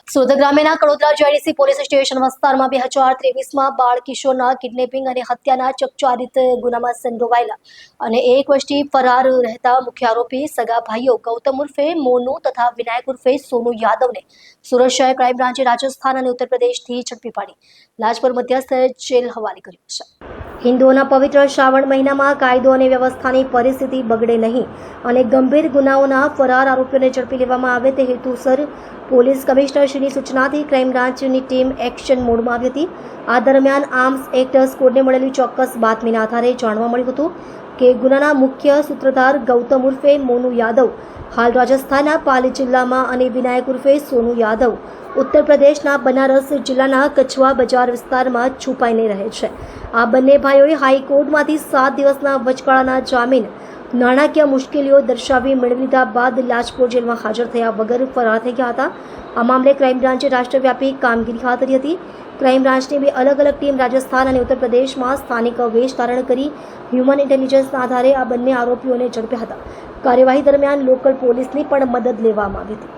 સુરત ગ્રામ્યના Kadodara GIDC police station વિસ્તારમાં 2023માં બાળ કિશોરના કિડનેપિંગ અને હત્યાના ચકચારિત ગુનામાં સંડોવાયેલા અને એક વર્ષથી ફરાર રહેતા મુખ્ય આરોપી સગા ભાઈઓ ગૌતમ ઉર્ફે મોનુ તથા વિનાયક ઉર્ફે સોનુ યાદવને સુરત શહેર ક્રાઇમ બ્રાન્ચે રાજસ્થાન અને ઉત્તર પ્રદેશથી ઝડપી પાડી લાજપોર મધ્યસ્થ જેલ હવાલે કર્યો છે। હિન્દુઓના પવિત્ર શ્રાવણ મહિનામાં કાયદો અને વ્યવસ્થાની પરિસ્થિતિ બગડે નહીં અને ગંભીર ગુનાઓના ફરાર આરોપીઓને ઝડપી લેવામાં આવે તે હેતુસર પોલીસ કમિશનરશ્રીની સૂચનાથી ક્રાઇમ બ્રાન્ચની ટીમ એક્શન મોડમાં આવી હતી। આ દરમિયાન આર્મ્સ એક્ટ સ્કોડને મળેલી ચોક્કસ બાતમીના આધારે જાણવા મળ્યું હતું કે ગુનાના મુખ્ય સૂત્રધાર ગૌતમ ઉર્ફે મોનુ યાદવ હાલ રાજસ્થાનના પાલી જિલ્લામાં અને વિનાયક ઉર્ફે સોનુ યાદવ ઉત્તર પ્રદેશના બનારસ જિલ્લાના કછવા બજાર વિસ્તારમાં છુપાઈને રહે છે। આ બંને ભાઈઓએ હાઈકોર્ટમાંથી 7 દિવસના વચગાળાના જામીન નાણાકીય મુશ્કેલીઓ દર્શાવી મેળવી લીધા બાદ લાજપોર જેલમાં હાજર થયા વગર ફરાર થઈ ગયા હતા। આ મામલે ક્રાઇમ બ્રાન્ચે રાષ્ટ્રવ્યાપી કામગીરી હાથ ધરી હતી। ક્રાઇમ બ્રાન્ચની બે અલગ અલગ ટીમ રાજસ્થાન અને ઉત્તર પ્રદેશમાં સ્થાનિક વેશ ધારણ કરી હ્યુમન ઇન્ટેલિજન્સના આધારે આ બંને આરોપીઓને ઝડપ્યા હતા। કાર્યવાહી દરમિયાન લોકલ પોલીસની પણ મદદ લેવામાં આવી હતી।